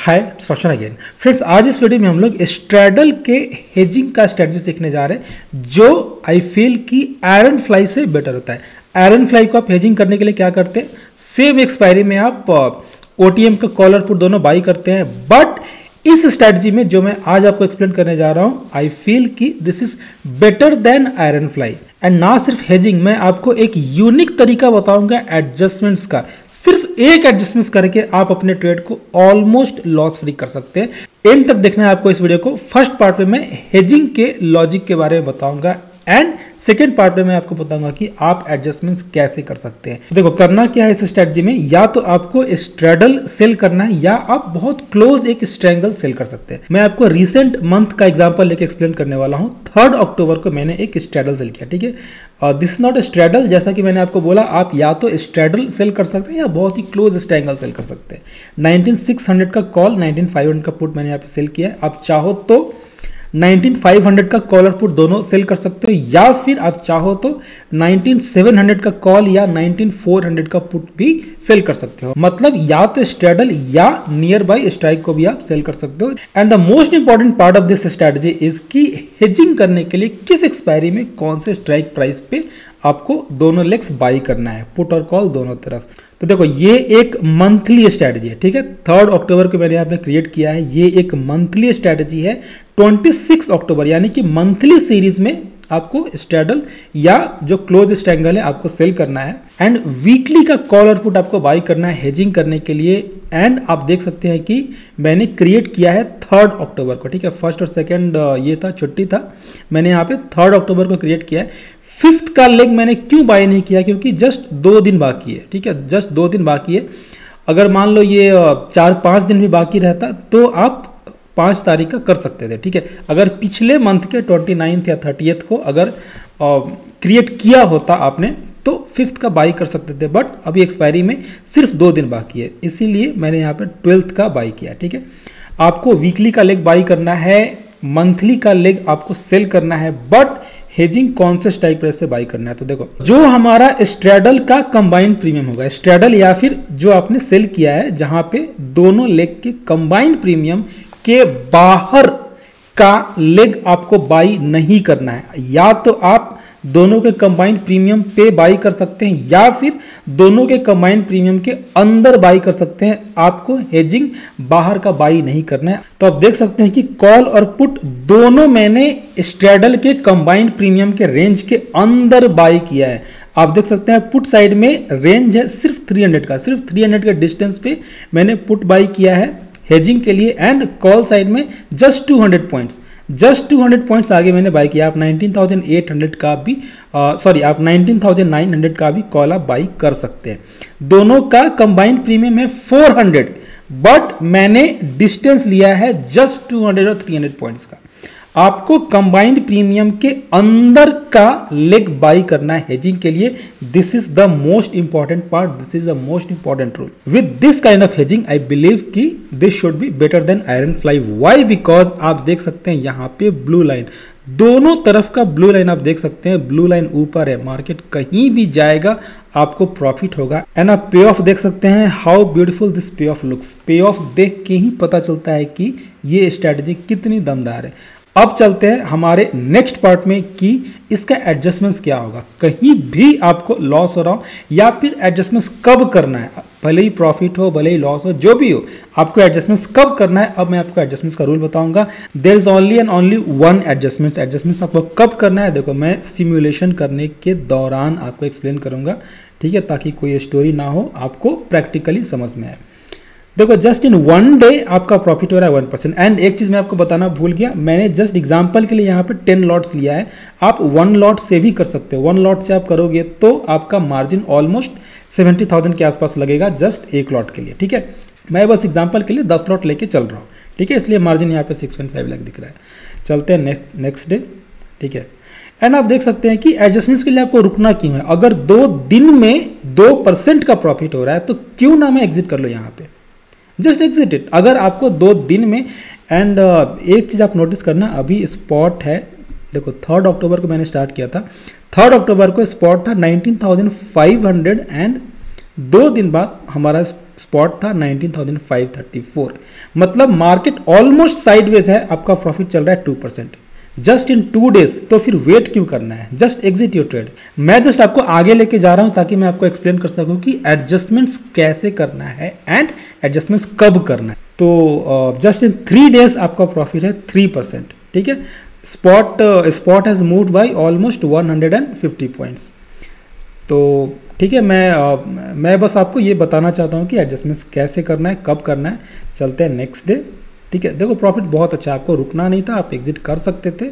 हाय सोशन again friends, आज इस video में हम लोग स्ट्रैडल के हेजिंग का स्ट्रेटजी सीखने जा रहे हैं जो आई फील कि आयरन फ्लाई से बेटर होता है। आयरन फ्लाई को आप हेजिंग करने के लिए क्या करते हैं, सेम एक्सपायरी में आप ओटीएम का कॉल और पुट दोनों बाई करते हैं, बट इस स्ट्रेटजी में जो मैं आज आपको एक्सप्लेन करने जा रहा हूं, आई फील कि this is better than iron fly. And ना सिर्फ हेजिंग, मैं आपको एक यूनिक तरीका बताऊंगा एडजस्टमेंट्स का। सिर्फ एक एडजस्टमेंट्स करके आप अपने ट्रेड को ऑलमोस्ट लॉस फ्री कर सकते हैं। एंड तक देखना है आपको इस वीडियो को। फर्स्ट पार्ट में मैं हेजिंग के लॉजिक के बारे में बताऊंगा एंड सेकेंड पार्ट में मैं आपको बताऊंगा कि आप एडजस्टमेंट्स कैसे कर सकते हैं। देखो करना क्या है इस स्ट्रेटजी में, या तो आपको स्ट्रैडल सेल करना है या आप बहुत क्लोज एक स्ट्रैंगल सेल कर सकते हैं। मैं आपको रिसेंट मंथ का एग्जांपल लेके एक्सप्लेन करने वाला हूं। 3 अक्टूबर को मैंने एक स्ट्रैडल सेल किया, ठीक है। दिस नॉट स्ट्रैडल, जैसा कि मैंने आपको बोला, आप या तो स्ट्रैडल सेल कर सकते हैं या बहुत ही क्लोज स्ट्रैंगल सेल कर सकते हैं। 19600 का कॉल, 19500 का पुट मैंने यहाँ पे सेल किया है। आप चाहो तो 19500 का कॉल और पुट दोनों सेल कर सकते हो, या फिर आप चाहो तो 19700 का कॉल या 19400 का पुट भी सेल कर सकते हो। मतलब या तो स्ट्रैडल या नियर बाय स्ट्राइक को भी आप सेल कर सकते हो। And the most important part of this strategy is कि हेजिंग करने के लिए किस एक्सपायरी में कौन से स्ट्राइक प्राइस पे आपको दोनों लेग्स बाई करना है, पुट और कॉल दोनों तरफ। तो देखो ये एक मंथली स्ट्रेटजी है, ठीक है। 3 अक्टूबर को मैंने यहाँ पे क्रिएट किया है। ये एक मंथली स्ट्रेटजी है। 26 अक्टूबर यानी कि मंथली सीरीज में आपको स्ट्रैडल या जो क्लोज स्ट्रैंगल है आपको सेल करना है, एंड वीकली का कॉल और पुट आपको बाई करना है हेजिंग करने के लिए। एंड आप देख सकते हैं कि मैंने क्रिएट किया है 3 अक्टूबर को, ठीक है। 1st और 2nd ये था, छुट्टी था, मैंने यहाँ पे 3 अक्टूबर को क्रिएट किया है। 5th का लेग मैंने क्यों बाय नहीं किया, क्योंकि जस्ट 2 दिन बाकी है, ठीक है। जस्ट 2 दिन बाकी है। अगर मान लो ये 4-5 दिन भी बाकी रहता तो आप 5 तारीख का कर सकते थे, ठीक है। अगर पिछले मंथ के 29 या 30 को अगर क्रिएट किया होता आपने तो 5th का बाई कर सकते थे, बट अभी एक्सपायरी में सिर्फ 2 दिन बाकी है, इसीलिए मैंने यहाँ पे 12th का बाई किया, ठीक है। आपको वीकली का लेग बाई करना है, मंथली का लेग आपको सेल करना है, बट हेजिंग कौन से स्ट्राइक प्राइस से बाई करना है। तो देखो जो हमारा स्ट्रैडल का कंबाइंड प्रीमियम होगा, स्ट्रैडल या फिर जो आपने सेल किया है जहां पे दोनों लेग के कंबाइंड प्रीमियम के बाहर का लेग आपको बाई नहीं करना है। या तो आप दोनों के कंबाइंड प्रीमियम पे बाई कर सकते हैं या फिर दोनों के कंबाइंड प्रीमियम के अंदर बाई कर सकते हैं। आपको हेजिंग बाहर का बाई नहीं करना है। तो आप देख सकते हैं कि कॉल और पुट दोनों मैंने स्ट्रैडल के कंबाइंड प्रीमियम के रेंज के अंदर बाई किया है। आप देख सकते हैं पुट साइड में रेंज है सिर्फ 300 का, सिर्फ 300 के डिस्टेंस पे मैंने पुट बाई किया है हेजिंग के लिए, एंड कॉल साइड में जस्ट 200 पॉइंट्स, जस्ट 200 पॉइंट्स आगे मैंने बाई किया। आप 19,800 का भी आप 19,900 का भी कॉल आप बाई कर सकते हैं। दोनों का कंबाइंड प्रीमियम है 400, बट मैंने डिस्टेंस लिया है जस्ट 200 और 300 पॉइंट्स का। आपको कंबाइंड प्रीमियम के अंदर का लेग बाई करना है हेजिंग के लिए। This is the most important part, this is the most important rule. With this kind of hedging I believe कि this should be better than iron fly. Why? Because आप देख सकते हैं यहाँ पे ब्लू लाइन, दोनों तरफ का ब्लू लाइन आप देख सकते हैं। ब्लू लाइन ऊपर है, मार्केट कहीं भी जाएगा आपको प्रॉफिट होगा। एंड आप पे ऑफ देख सकते हैं, हाउ ब्यूटीफुल दिस पे ऑफ लुक्स। पे ऑफ देख के ही पता चलता है कि ये स्ट्रेटजी कितनी दमदार है। अब चलते हैं हमारे नेक्स्ट पार्ट में कि इसका एडजस्टमेंट्स क्या होगा। कहीं भी आपको लॉस हो रहा हो या फिर एडजस्टमेंट्स कब करना है, भले ही प्रॉफिट हो भले ही लॉस हो, जो भी हो, आपको एडजस्टमेंट्स कब करना है। अब मैं आपको एडजस्टमेंट्स का रूल बताऊंगा। There is only and only one adjustments. Adjustments आपको कब करना है, देखो मैं सिमुलेशन करने के दौरान आपको एक्सप्लेन करूंगा, ठीक है, ताकि कोई स्टोरी ना हो, आपको प्रैक्टिकली समझ में आए। देखो जस्ट इन 1 डे आपका प्रॉफिट हो रहा है 1%। एंड एक चीज मैं आपको बताना भूल गया, मैंने जस्ट एग्जांपल के लिए यहाँ पे 10 लॉट्स लिया है। आप 1 लॉट से भी कर सकते हो। 1 लॉट से आप करोगे तो आपका मार्जिन ऑलमोस्ट 70,000 के आसपास लगेगा जस्ट 1 लॉट के लिए, ठीक है। मैं बस एग्जाम्पल के लिए 10 लॉट लेके चल रहा हूँ, ठीक है, इसलिए मार्जिन यहाँ पे 6.5 लाख दिख रहा है। चलते हैं नेक्स्ट डे, ठीक है। एंड आप देख सकते हैं कि एडजस्टमेंट्स के लिए आपको रुकना क्यों है। अगर 2 दिन में 2% का प्रॉफिट हो रहा है तो क्यों ना मैं एग्जिट कर लो यहाँ पे, जस्ट एग्जिट इट। अगर आपको 2 दिन में, एंड एक चीज आप नोटिस करना, अभी स्पॉट है, देखो 3 अक्टूबर को मैंने स्टार्ट किया था, 3 अक्टूबर को स्पॉट था 19,500 एंड 2 दिन बाद हमारा स्पॉट था 19,534, मतलब मार्केट ऑलमोस्ट साइडवेज है, आपका प्रॉफिट चल रहा है 2%, जस्ट इन 2 डेज। तो फिर वेट क्यों करना है, जस्ट एग्जिट योर ट्रेड। मैं जस्ट आपको आगे लेके जा रहा हूं ताकि मैं आपको एक्सप्लेन कर सकूं कि एडजस्टमेंट्स कैसे करना है एंड एडजस्टमेंट्स कब करना है। तो जस्ट इन 3 डेज आपका प्रॉफिट है 3%, ठीक है। Spot has moved by almost 150 points. तो ठीक है, मैं बस आपको ये बताना चाहता हूँ कि एडजस्टमेंट्स कैसे करना है, कब करना है। चलते हैं नेक्स्ट डे, ठीक है। देखो प्रॉफिट बहुत अच्छा है, आपको रुकना नहीं था, आप एग्जिट कर सकते थे,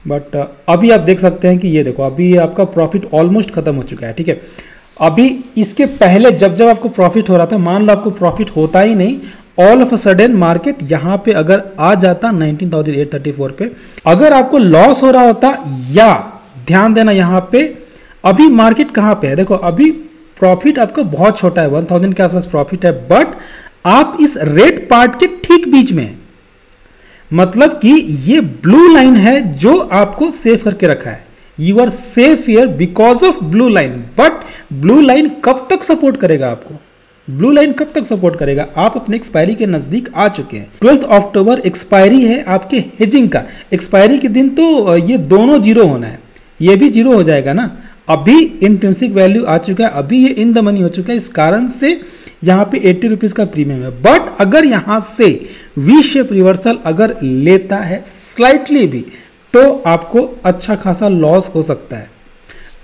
बट अभी आप देख सकते हैं कि ये देखो अभी आपका प्रॉफिट ऑलमोस्ट खत्म हो चुका है, ठीक है। अभी इसके पहले जब आपको प्रॉफिट हो रहा था, मान लो आपको प्रॉफिट होता ही नहीं, all of a sudden market यहाँ पे अगर आ जाता 19,834 पे, अगर आपको लॉस हो रहा होता, या ध्यान देना यहाँ पे अभी मार्केट कहाँ पे है, देखो अभी प्रॉफिट आपका बहुत छोटा है, 1000 के आसपास प्रॉफिट है, बट आप इस रेड पार्ट के ठीक बीच में है, मतलब कि ये ब्लू लाइन है जो आपको सेव करके रखा है। You are safe here because of blue line, but blue line कब तक सपोर्ट करेगा आपको, ब्लू लाइन कब तक सपोर्ट करेगा, आप अपने एक्सपायरी के नजदीक आ चुके हैं। 12 अक्टूबर एक्सपायरी है आपके हेजिंग का, एक्सपायरी के दिन तो ये दोनों जीरो होना है, ये भी जीरो हो जाएगा ना। अभी इंट्रिंसिक वैल्यू आ चुका है, अभी ये इन द मनी हो चुका है, इस कारण से यहाँ पे 80 रुपीज का प्रीमियम है। बट अगर यहाँ से वी शेप रिवर्सल अगर लेता है स्लाइटली भी, तो आपको अच्छा खासा लॉस हो सकता है।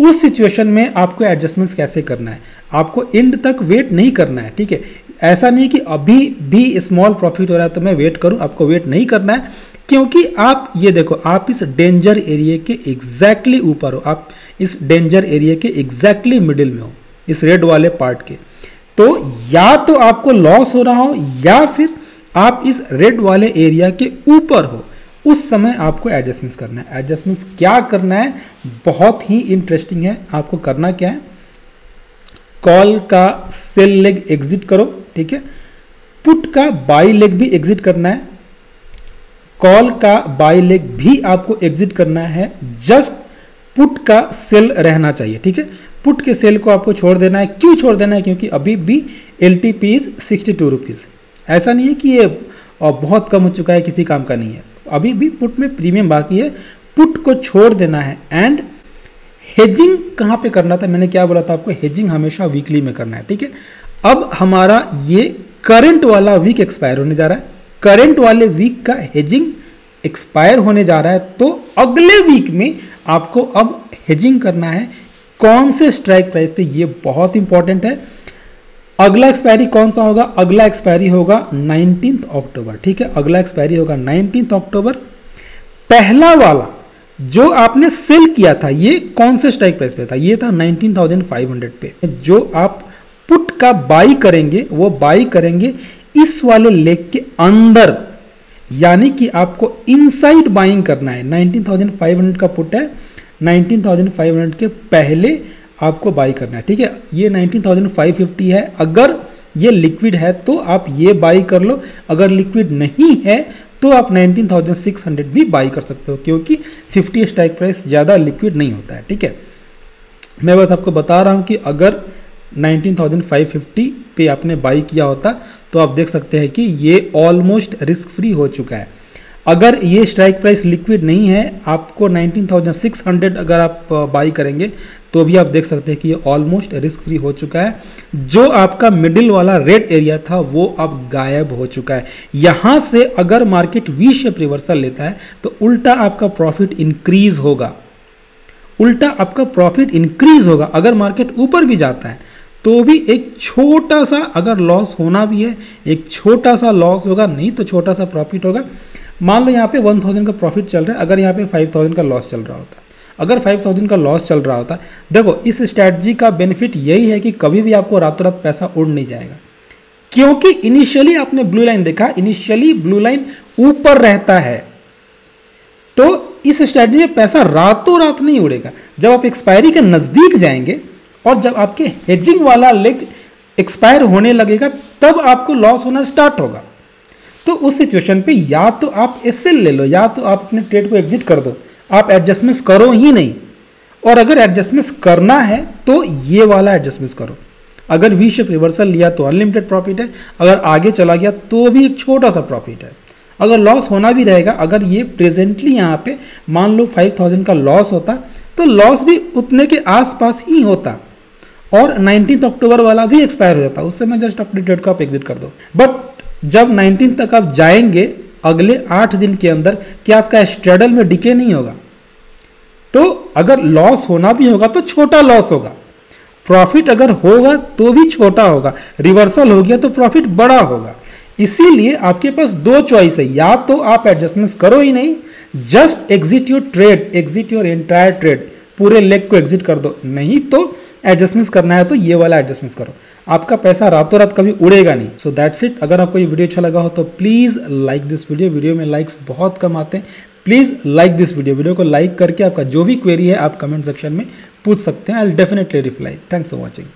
उस सिचुएशन में आपको एडजस्टमेंट्स कैसे करना है, आपको एंड तक वेट नहीं करना है, ठीक है। ऐसा नहीं कि अभी भी स्मॉल प्रॉफिट हो रहा है तो मैं वेट करूं, आपको वेट नहीं करना है, क्योंकि आप ये देखो आप इस डेंजर एरिया के एग्जैक्टली ऊपर हो, आप इस डेंजर एरिया के एग्जैक्टली मिडिल में हो, इस रेड वाले पार्ट के। तो या तो आपको लॉस हो रहा हो या फिर आप इस रेड वाले एरिया के ऊपर हो, उस समय आपको एडजस्टमेंट्स करना है। एडजस्टमेंट्स क्या करना है, बहुत ही इंटरेस्टिंग है। आपको करना क्या है, कॉल का सेल लेग एग्जिट करो, ठीक है। पुट का बाई लेग भी एग्जिट करना है, कॉल का बाई लेग भी आपको एग्जिट करना है, जस्ट पुट का सेल रहना चाहिए, ठीक है। पुट के सेल को आपको छोड़ देना है। क्यों छोड़ देना है, क्योंकि अभी भी LTP इज 62 रुपीज़। ऐसा नहीं है कि ये बहुत कम हो चुका है, किसी काम का नहीं है, अभी भी पुट में प्रीमियम बाकी है, पुट को छोड़ देना है। एंड हेजिंग कहाँ पे करना था, मैंने क्या बोला था आपको, हेजिंग हमेशा वीकली में करना है, ठीक है। अब हमारा ये करंट वाला वीक एक्सपायर होने जा रहा है, करंट वाले वीक का हेजिंग एक्सपायर होने जा रहा है, तो अगले वीक में आपको अब हेजिंग करना है। कौन से स्ट्राइक प्राइस पे, ये बहुत इंपॉर्टेंट है। अगला एक्सपायरी कौन सा होगा, अगला एक्सपायरी होगा 19 अक्टूबर, ठीक है। अगला एक्सपायरी होगा 19 अक्टूबर। पहला वाला जो आपने सेल किया था, ये कौन से स्ट्राइक प्राइस पे था, ये था 19,500 पे। जो आप पुट का बाई करेंगे, वो बाई करेंगे इस वाले लेग के अंदर, यानी कि आपको इनसाइड बाइंग करना है। 19,500 का पुट है, 19,500 के पहले आपको बाई करना है, ठीक है। ये 19,550 है, अगर ये लिक्विड है तो आप ये बाई कर लो, अगर लिक्विड नहीं है तो आप 19,600 भी बाई कर सकते हो, क्योंकि 50 स्ट्राइक प्राइस ज़्यादा लिक्विड नहीं होता है, ठीक है। मैं बस आपको बता रहा हूँ कि अगर 19,550 पे आपने बाई किया होता तो आप देख सकते हैं कि ये ऑलमोस्ट रिस्क फ्री हो चुका है। अगर ये स्ट्राइक प्राइस लिक्विड नहीं है, आपको 19,600 अगर आप बाई करेंगे तो भी आप देख सकते हैं कि ये ऑलमोस्ट रिस्क फ्री हो चुका है। जो आपका मिडिल वाला रेड एरिया था वो अब गायब हो चुका है। यहाँ से अगर मार्केट वी शेप रिवर्सल लेता है तो उल्टा आपका प्रॉफिट इंक्रीज होगा, उल्टा आपका प्रॉफिट इंक्रीज होगा। अगर मार्केट ऊपर भी जाता है तो भी एक छोटा सा अगर लॉस होना भी है, एक छोटा सा लॉस होगा, नहीं तो छोटा सा प्रॉफिट होगा। मान लो यहाँ पे 1000 का प्रॉफिट चल रहा है, अगर यहाँ पे 5000 का लॉस चल रहा होता, अगर 5000 का लॉस चल रहा होता, देखो इस स्ट्रैटेजी का बेनिफिट यही है कि कभी भी आपको रातों रात पैसा उड़ नहीं जाएगा, क्योंकि इनिशियली आपने ब्लू लाइन देखा, इनिशियली ब्लू लाइन ऊपर रहता है, तो इस स्ट्रैटेजी में पैसा रातों रात नहीं उड़ेगा। जब आप एक्सपायरी के नजदीक जाएंगे और जब आपके हेजिंग वाला लेग एक्सपायर होने लगेगा तब आपको लॉस होना स्टार्ट होगा। तो उस सिचुएशन पे या तो आप एसएल ले लो या तो आप अपने ट्रेड को एग्जिट कर दो, आप एडजस्टमेंट्स करो ही नहीं। और अगर एडजस्टमेंट्स करना है तो ये वाला एडजस्टमेंट्स करो, अगर वी शेप रिवर्सल लिया तो अनलिमिटेड प्रॉफिट है, अगर आगे चला गया तो भी एक छोटा सा प्रॉफिट है। अगर लॉस होना भी रहेगा, अगर ये प्रेजेंटली यहाँ पे मान लो 5000 का लॉस होता तो लॉस भी उतने के आसपास ही होता और 19 अक्टूबर वाला भी एक्सपायर हो जाता, उससे मैं जस्ट अपनी ट्रेड को आप एग्जिट कर दो। बट जब 19 तक आप जाएंगे अगले 8 दिन के अंदर, क्या आपका स्ट्रेडल में डिके नहीं होगा? तो अगर लॉस होना भी होगा तो छोटा लॉस होगा, प्रॉफिट अगर होगा तो भी छोटा होगा, रिवर्सल हो गया तो प्रॉफिट बड़ा होगा। इसीलिए आपके पास दो चॉइस है, या तो आप एडजस्टमेंट्स करो ही नहीं, just exit your trade, exit your entire trade, पूरे लेग को एग्जिट कर दो, नहीं तो एडजस्टमेंट्स करना है तो ये वाला एडजस्टमेंट्स करो, आपका पैसा रातों रात कभी उड़ेगा नहीं। So that's it. अगर आपको ये वीडियो अच्छा लगा हो तो प्लीज़ लाइक दिस वीडियो में लाइक्स बहुत कम आते हैं, प्लीज़ लाइक दिस वीडियो को लाइक करके आपका जो भी क्वेरी है आप कमेंट सेक्शन में पूछ सकते हैं, I will definitely reply. Thanks for watching.